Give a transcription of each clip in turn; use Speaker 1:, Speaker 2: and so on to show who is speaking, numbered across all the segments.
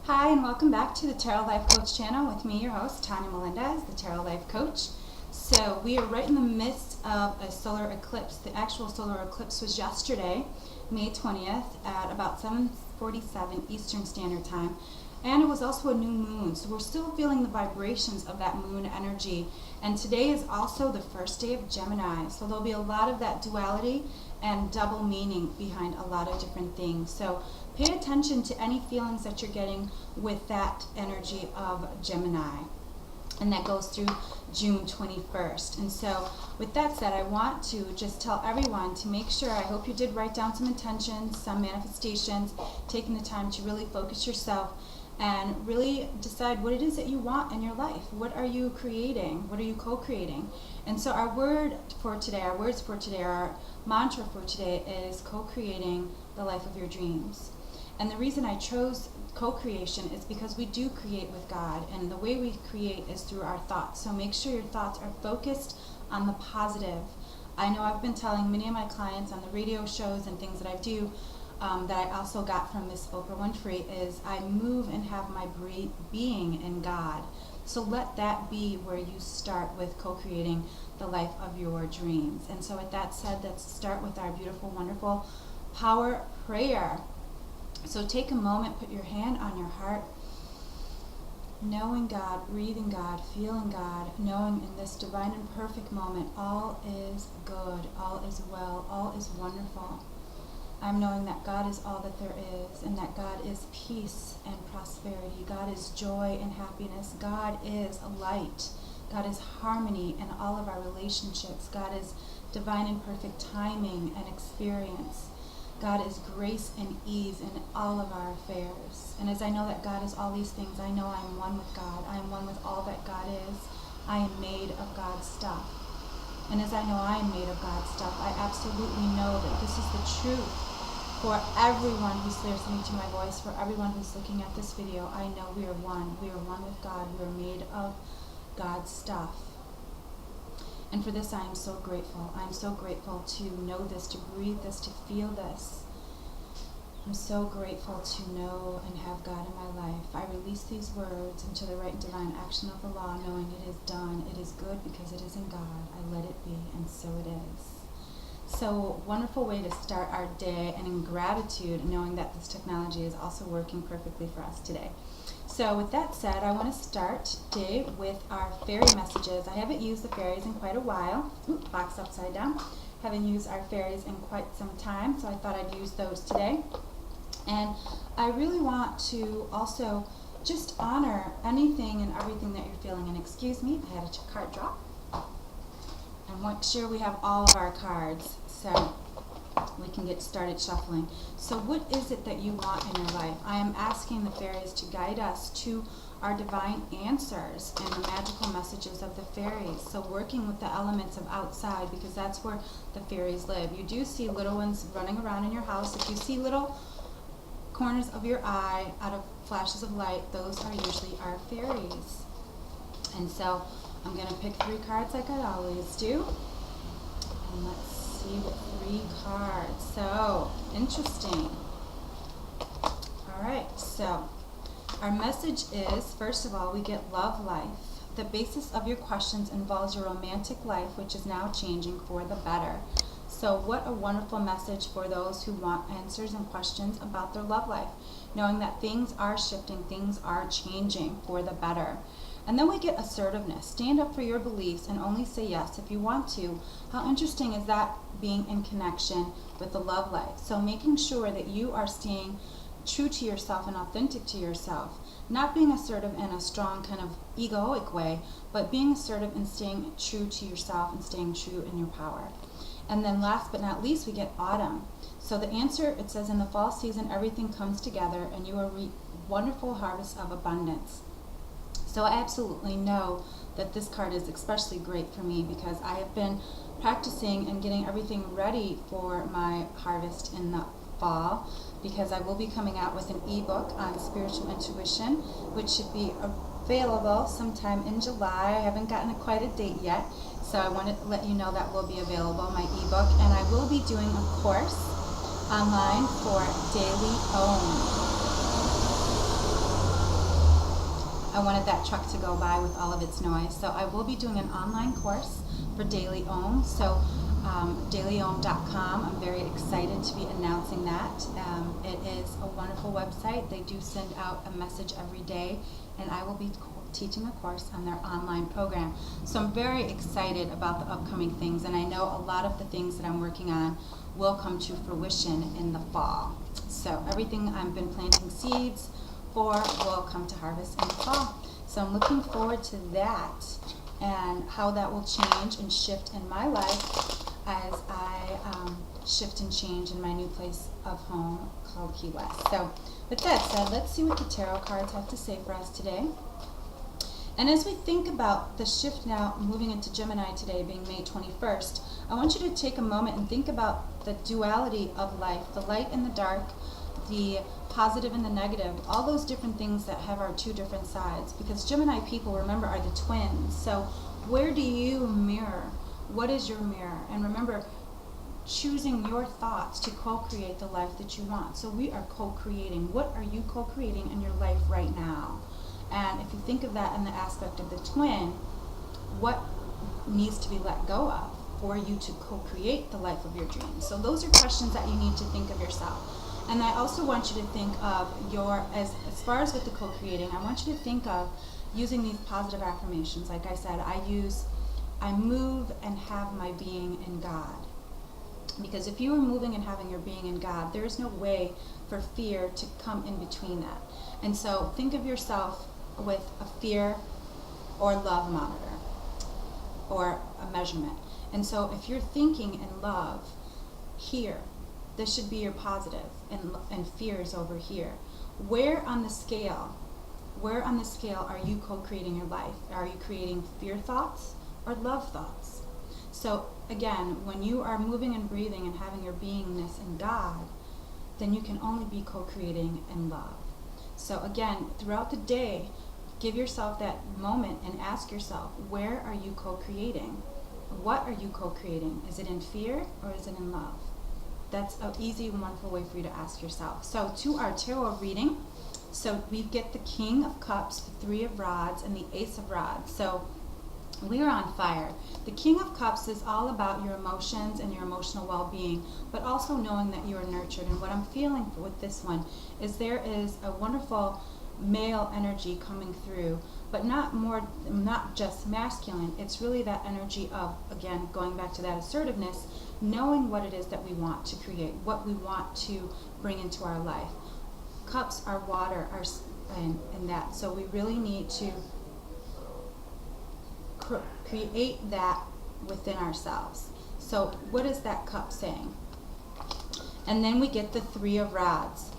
Speaker 1: Hi, and welcome back to the Tarot Life Coach channel with me, your host, Tanya Melendez, the Tarot Life Coach. So we are right in the midst of a solar eclipse. The actual solar eclipse was yesterday, May 20th at about 7:47 Eastern Standard Time. And it was also a new moon, so we're still feeling the vibrations of that moon energy. And today is also the first day of Gemini, so there'll be a lot of that duality and double meaning behind a lot of different things. So pay attention to any feelings that you're getting with that energy of Gemini. And that goes through June 21st. And so with that said, I want to just tell everyone to make sure, I hope you did write down some intentions, some manifestations, taking the time to really focus yourself and really decide what it is that you want in your life. What are you creating? What are you co-creating? And so our words for today, our mantra for today is co-creating the life of your dreams. And the reason I chose co-creation is because we do create with God, and the way we create is through our thoughts. So make sure your thoughts are focused on the positive. I know I've been telling many of my clients on the radio shows and things that I do, that I also got from Miss Oprah Winfrey, is I move and have my being in God. So let that be where you start with co-creating the life of your dreams. And so with that said, let's start with our beautiful, wonderful power prayer. So take a moment, put your hand on your heart, knowing God, breathing God, feeling God, knowing in this divine and perfect moment, all is good, all is well, all is wonderful. I'm knowing that God is all that there is, and that God is peace and prosperity. God is joy and happiness. God is light. God is harmony in all of our relationships. God is divine and perfect timing and experience. God is grace and ease in all of our affairs. And as I know that God is all these things, I know I am one with God. I am one with all that God is. I am made of God's stuff. And as I know I am made of God's stuff, I absolutely know that this is the truth. For everyone who's listening to my voice, for everyone who's looking at this video, I know we are one. We are one with God. We are made of God's stuff. And for this, I am so grateful. I am so grateful to know this, to breathe this, to feel this. I'm so grateful to know and have God in my life. I release these words into the right and divine action of the law, knowing it is done. It is good because it is in God. I let it be, and so it is. So wonderful way to start our day, and in gratitude, knowing that this technology is also working perfectly for us today. So with that said, I want to start today with our fairy messages. I haven't used the fairies in quite a while. Oops, box upside down. Haven't used our fairies in quite some time, so I thought I'd use those today. And I really want to also just honor anything and everything that you're feeling. And excuse me, I had a card drop. And make sure we have all of our cards so we can get started shuffling. So what is it that you want in your life? I am asking the fairies to guide us to our divine answers and the magical messages of the fairies. So working with the elements of outside, because that's where the fairies live. You do see little ones running around in your house. If you see little corners of your eye out of flashes of light, those are usually our fairies. And so I'm going to pick 3 cards like I always do. And let's see what 3 cards. So, interesting. Alright, so our message is, first of all, we get love life. The basis of your questions involves your romantic life, which is now changing for the better. So what a wonderful message for those who want answers and questions about their love life, knowing that things are shifting, things are changing for the better. And then we get assertiveness. Stand up for your beliefs and only say yes if you want to. How interesting is that, being in connection with the love life? So making sure that you are staying true to yourself and authentic to yourself. Not being assertive in a strong kind of egoic way, but being assertive and staying true to yourself and staying true in your power. And then last but not least, we get autumn. So the answer, it says, in the fall season, everything comes together and you will reap wonderful harvest of abundance. So I absolutely know that this card is especially great for me because I have been practicing and getting everything ready for my harvest in the fall, because I will be coming out with an ebook on spiritual intuition, which should be available sometime in July. I haven't gotten quite a date yet, so I want to let you know that will be available, my ebook. And I will be doing a course online for Daily Own. I wanted that truck to go by with all of its noise. So I will be doing an online course for Daily Ohm. So dailyohm.com. I'm very excited to be announcing that. It is a wonderful website. They do send out a message every day, and I will be teaching a course on their online program. So I'm very excited about the upcoming things, and I know a lot of the things that I'm working on will come to fruition in the fall. So everything I've been planting seeds for will come to harvest in the fall. So I'm looking forward to that and how that will change and shift in my life as I shift and change in my new place of home called Key West. So with that said, let's see what the tarot cards have to say for us today. And as we think about the shift now moving into Gemini today being May 21st, I want you to take a moment and think about the duality of life, the light and the dark, the positive and the negative, all those different things that have our two different sides. Because Gemini people, remember, are the twins. So where do you mirror? What is your mirror? And remember, choosing your thoughts to co-create the life that you want. So we are co-creating. What are you co-creating in your life right now? And if you think of that in the aspect of the twin, what needs to be let go of for you to co-create the life of your dreams? So those are questions that you need to think of yourself. And I also want you to think of as far as with the co-creating, I want you to think of using these positive affirmations. Like I said, I move and have my being in God. Because if you are moving and having your being in God, there is no way for fear to come in between that. And so think of yourself with a fear or love monitor or a measurement. And so if you're thinking in love here, this should be your positive, and fear is over here. Where on the scale are you co-creating your life? Are you creating fear thoughts or love thoughts? So again, when you are moving and breathing and having your beingness in God, then you can only be co-creating in love. So again, throughout the day, give yourself that moment and ask yourself, where are you co-creating? What are you co-creating? Is it in fear or is it in love? That's an easy and wonderful way for you to ask yourself. So to our tarot reading, so we get the King of Cups, the Three of Rods, and the Ace of Rods. So we are on fire. The King of Cups is all about your emotions and your emotional well-being, but also knowing that you are nurtured. And what I'm feeling with this one is there is a wonderful male energy coming through, but not just masculine. It's really that energy of, again, going back to that assertiveness, knowing what it is that we want to create, what we want to bring into our life. Cups are water, and that. So we really need to create that within ourselves. So what is that cup saying? And then we get the Three of Rods.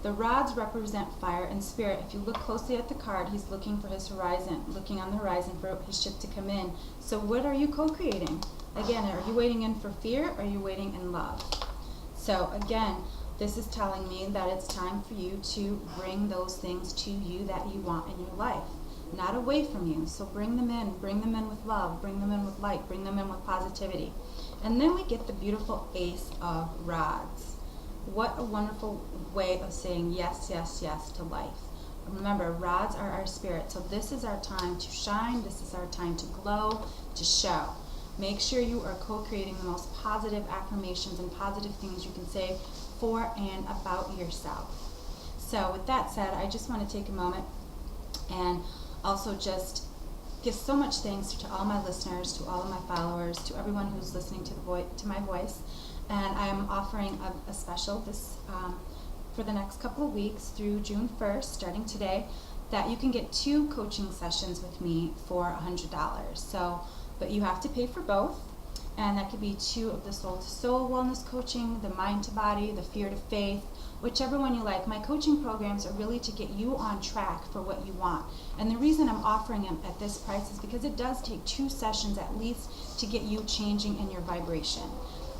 Speaker 1: The rods represent fire and spirit. If you look closely at the card, he's looking for his horizon, looking on the horizon for his ship to come in. So what are you co-creating? Again, are you waiting in for fear or are you waiting in love? So again, this is telling me that it's time for you to bring those things to you that you want in your life, not away from you. So bring them in with love, bring them in with light, bring them in with positivity. And then we get the beautiful Ace of Rods. What a wonderful way of saying yes, yes, yes to life. Remember, rods are our spirit, so this is our time to shine, this is our time to glow, to show. Make sure you are co-creating the most positive affirmations and positive things you can say for and about yourself. So with that said, I just want to take a moment and also just give so much thanks to all my listeners, to all of my followers, to everyone who's listening to my voice. And I am offering a special for the next couple of weeks through June 1st, starting today, that you can get 2 coaching sessions with me for $100. So, but you have to pay for both, and that could be 2 of the soul to soul wellness coaching, the mind to body, the fear to faith, whichever one you like. My coaching programs are really to get you on track for what you want. And the reason I'm offering them at this price is because it does take 2 sessions at least to get you changing in your vibration.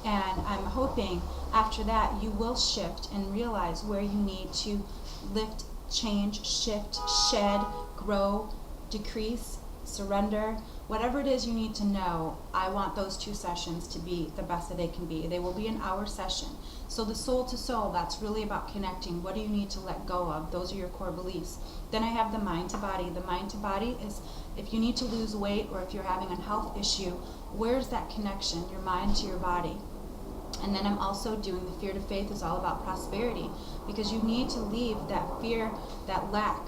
Speaker 1: And I'm hoping after that you will shift and realize where you need to lift, change, shift, shed, grow, decrease, surrender, whatever it is you need to know, I want those 2 sessions to be the best that they can be. They will be an hour session. So the soul to soul, that's really about connecting. What do you need to let go of? Those are your core beliefs. Then I have the mind to body. The mind to body is if you need to lose weight or if you're having a health issue, where's that connection, your mind to your body? And then I'm also doing the fear to faith is all about prosperity, because you need to leave that fear, that lack.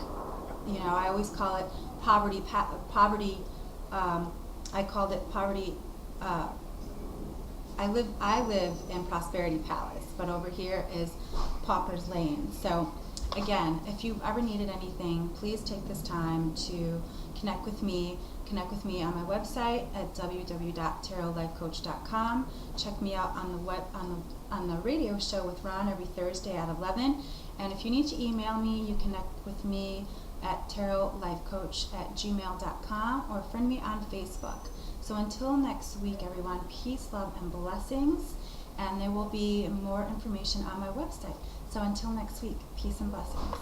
Speaker 1: You know, I always call it poverty. I called it poverty. I live in Prosperity Palace, but over here is Pauper's Lane. So again, if you've ever needed anything, please take this time to connect with me. Connect with me on my website at www.tarotlifecoach.com. Check me out on the radio show with Ron every Thursday at 11. And if you need to email me, you connect with me at tarotlifecoach@gmail.com or friend me on Facebook. So until next week, everyone, peace, love, and blessings. And there will be more information on my website. So until next week, peace and blessings.